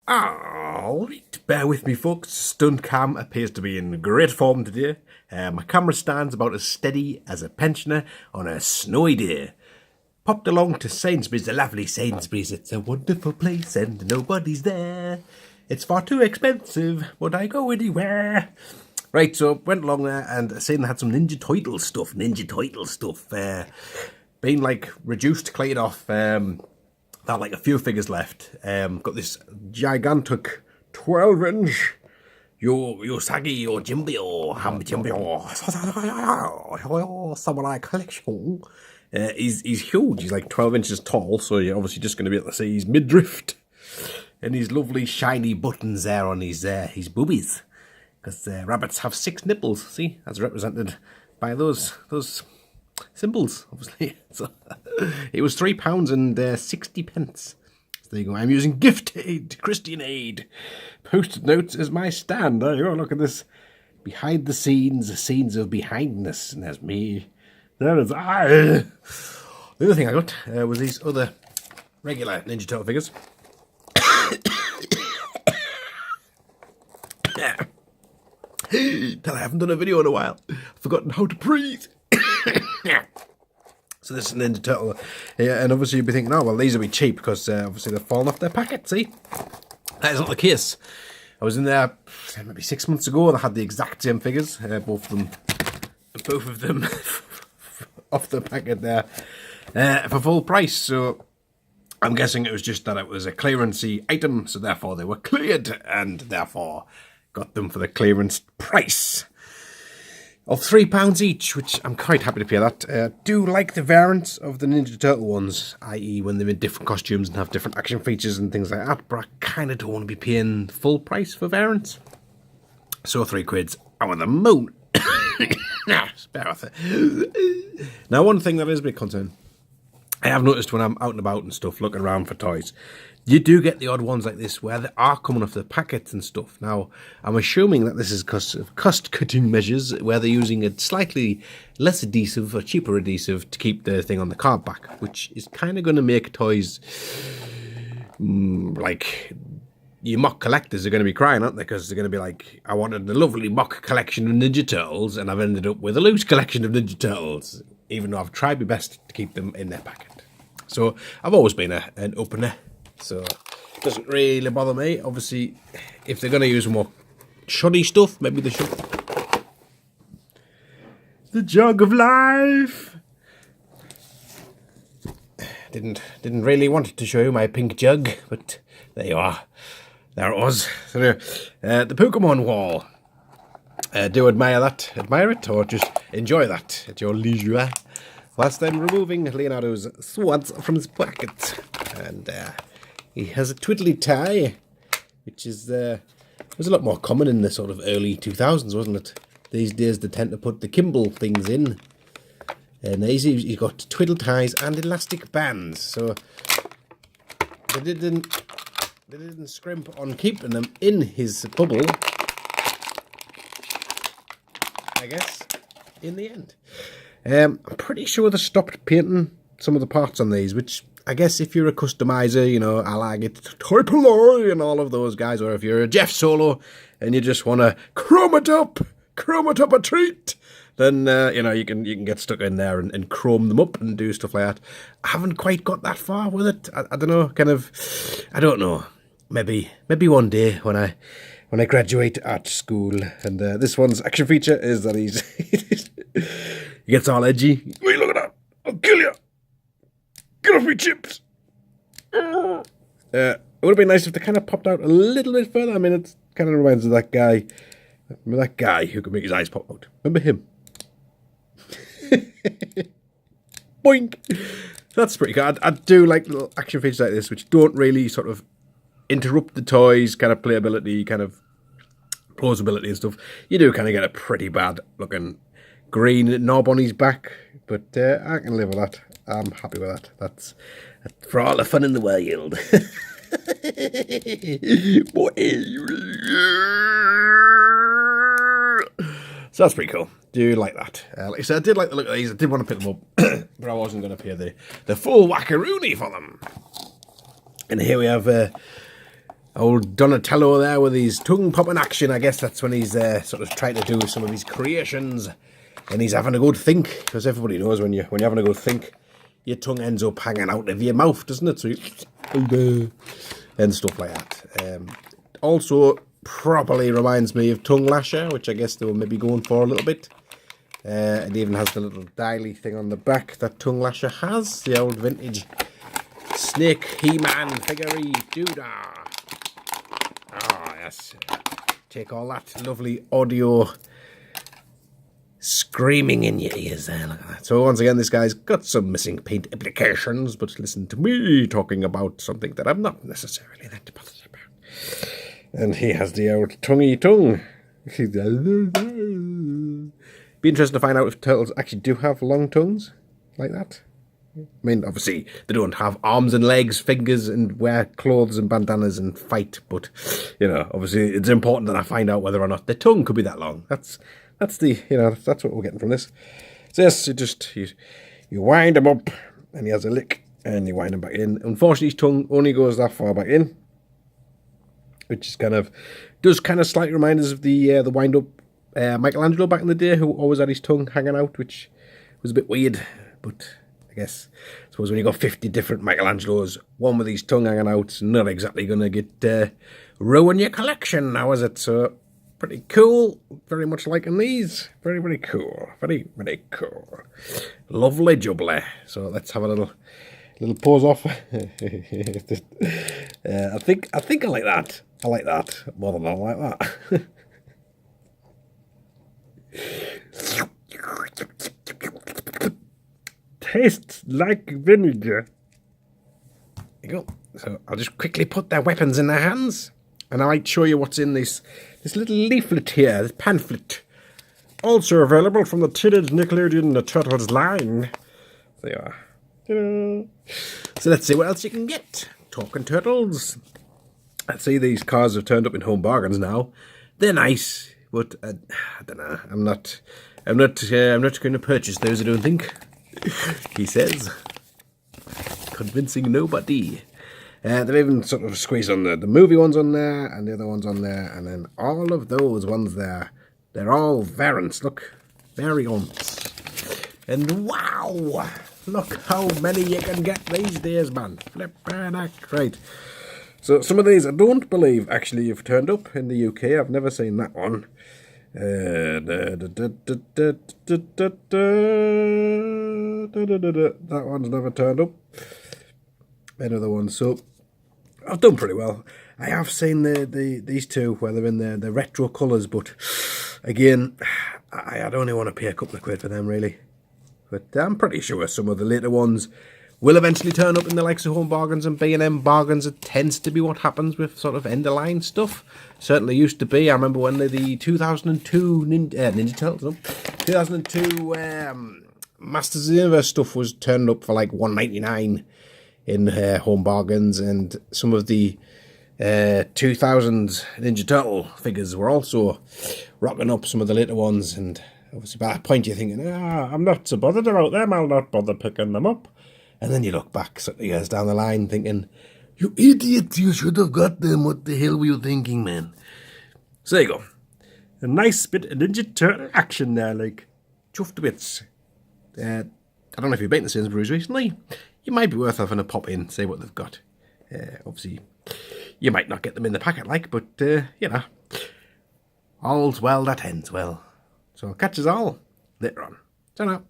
Alright, bear with me folks, stunt cam appears to be in great form today. My camera stands about as steady as a pensioner on a snowy day. Popped along to Sainsbury's, the lovely Sainsbury's, it's a wonderful place and nobody's there. It's far too expensive, but I go anywhere. Right, so went along there and seen they had some Ninja Turtle stuff, being like reduced, cleared off, had like a few figures left. Got this gigantic 12-inch Usagi or Jimbyo, Samurai collection. He's huge. He's like 12 inches tall, so you're obviously just going to be able to see his midriff and his lovely shiny buttons there on his boobies. Because rabbits have 6 nipples, see, as represented by those symbols, obviously. So it was £3.60. So there you go. I'm using Gift Aid, Christian Aid. Post-it notes is my stand. There you go. Look at this. Behind the scenes of behindness. And there's me. There is I. The other thing I got was these other regular Ninja Turtle figures. Tell I haven't done a video in a while. I've forgotten how to breathe. So this is an Ninja Turtle, and obviously you'd be thinking, oh well, these will be cheap because obviously they've fallen off their packet. See, that is not the case. I was in there maybe 6 months ago, and I had the exact same figures, both of them off the packet there for full price. So I'm guessing it was just that it was a clearancey item, so therefore they were cleared, and therefore got them for the clearance price of £3 each, which I'm quite happy to pay that. Do like the variants of the Ninja Turtle ones, i.e. when they're in different costumes and have different action features and things like that, but I kind of don't want to be paying full price for variants. So £3 out of the moon. Bear with it. Now, one thing that is a bit concerned, I have noticed when I'm out and about and stuff, looking around for toys, you do get the odd ones like this where they are coming off the packets and stuff. Now, I'm assuming that this is because of cost-cutting measures where they're using a slightly less adhesive or cheaper adhesive to keep the thing on the card back, which is kind of going to make toys like your mock collectors are going to be crying, aren't they? Because they're going to be like, I wanted a lovely mock collection of Ninja Turtles and I've ended up with a loose collection of Ninja Turtles, even though I've tried my best to keep them in their packet. So I've always been an opener. So it doesn't really bother me. Obviously, if they're going to use more shoddy stuff, maybe they should. The jug of life. Didn't really want to show you my pink jug, but there you are. There it was. So the Pokemon wall. Do admire that, admire it, or just enjoy that at your leisure. Whilst I'm removing Leonardo's swords from his pocket, and he has a twiddly tie, which is was a lot more common in the sort of early 2000s, wasn't it? These days they tend to put the Kimball things in. And he's got twiddle ties and elastic bands, so they didn't scrimp on keeping them in his bubble, I guess, in the end. I'm pretty sure they stopped painting some of the parts on these, which I guess if you're a customizer, you know, I like it Type Aloy and all of those guys, or if you're a Jeff Solo and you just want to chrome it up a treat, then, you know, you can get stuck in there and chrome them up and do stuff like that. I haven't quite got that far with it. I don't know, I don't know. Maybe one day when I graduate art school. And this one's action feature is that he gets all edgy. Wait, look at that. I'll kill you. Get off me chips. It would have been nice if they kind of popped out a little bit further. I mean, it kind of reminds me of that guy. Remember that guy who could make his eyes pop out? Remember him? Boink. That's pretty good. I do like little action features like this, which don't really sort of interrupt the toys, kind of playability, kind of plausibility and stuff. You do kind of get a pretty bad looking green knob on his back, but I can live with that. I'm happy with that. That's for all the fun in the world. So that's pretty cool. Do like that. Like I said, I did like the look of these. I did want to pick them up, but I wasn't going to pay the full wackaroony for them. And here we have Old Donatello there with his tongue popping action. I guess that's when he's sort of trying to do some of his creations, and he's having a good think, because everybody knows when you're having a good think, your tongue ends up hanging out of your mouth, doesn't it? So and stuff like that. Also, properly reminds me of Tongue Lasher, which I guess they were maybe going for a little bit. It even has the little dialy thing on the back that Tongue Lasher has. The old vintage Snake He-Man figurine doodah. Ah, yes. Take all that lovely audio screaming in your ears there. Look at that. So once again, this guy's got some missing paint implications, but listen to me talking about something that I'm not necessarily that bothered about. And he has the old tonguey tongue. Be interesting to find out if turtles actually do have long tongues like that. I mean, obviously, they don't have arms and legs, fingers, and wear clothes and bandanas and fight. But, you know, obviously, it's important that I find out whether or not their tongue could be that long. That's the, you know, that's what we're getting from this. So, yes, you wind him up, and he has a lick, and you wind him back in. Unfortunately, his tongue only goes that far back in, which is does slightly remind us of the wind-up Michelangelo back in the day, who always had his tongue hanging out, which was a bit weird, but I suppose when you got 50 different Michelangelos, one with his tongue hanging out, it's not exactly going to get ruin your collection now, is it? So, pretty cool. Very much liking these. Very, very cool. Very, very cool. Lovely jubbly. So, let's have a little pause off. I think I like that. I like that more than I like that. Tastes like vinegar. There you go. So I'll just quickly put their weapons in their hands, and I might show you what's in this little leaflet here, this pamphlet. Also available from the Teenage Nickelodeon Turtles line. There you are. Ta-da. So let's see what else you can get. Talking Turtles. I see these cars have turned up in Home Bargains now. They're nice, but I don't know. I'm not going to purchase those, I don't think. He says, convincing nobody. They've even sort of squeezed on the movie ones on there, and the other ones on there, and then all of those ones there. They're all variants. Look, variants. And wow, look how many you can get these days, man. Flippin' heck, right. So some of these I don't believe actually have turned up in the UK. I've never seen that one. That one's never turned up. Another one. So I've done pretty well. I have seen these two where they're in the retro colours, but again, I'd only want to pay a couple of quid for them really. But I'm pretty sure some of the later ones will eventually turn up in the likes of Home Bargains and B&M Bargains. It tends to be what happens with sort of end-of-line stuff. Certainly used to be. I remember when the 2002 Ninja Turtles, no? 2002 Masters of the Universe stuff was turned up for like $1.99 in Home Bargains, and some of the 2000s Ninja Turtle figures were also rocking up, some of the later ones, and obviously by that point you're thinking, I'm not so bothered about them, I'll not bother picking them up. And then you look back sort of years down the line thinking, you idiot, you should have got them. What the hell were you thinking, man? So there you go. A nice bit of Ninja Turtle action there, like chuffed to bits. I don't know if you've been to Sainsbury's recently. You might be worth having a pop in, see what they've got. Obviously, you might not get them in the packet like, but, you know, all's well that ends well. So catch us all later on. Ta-ra.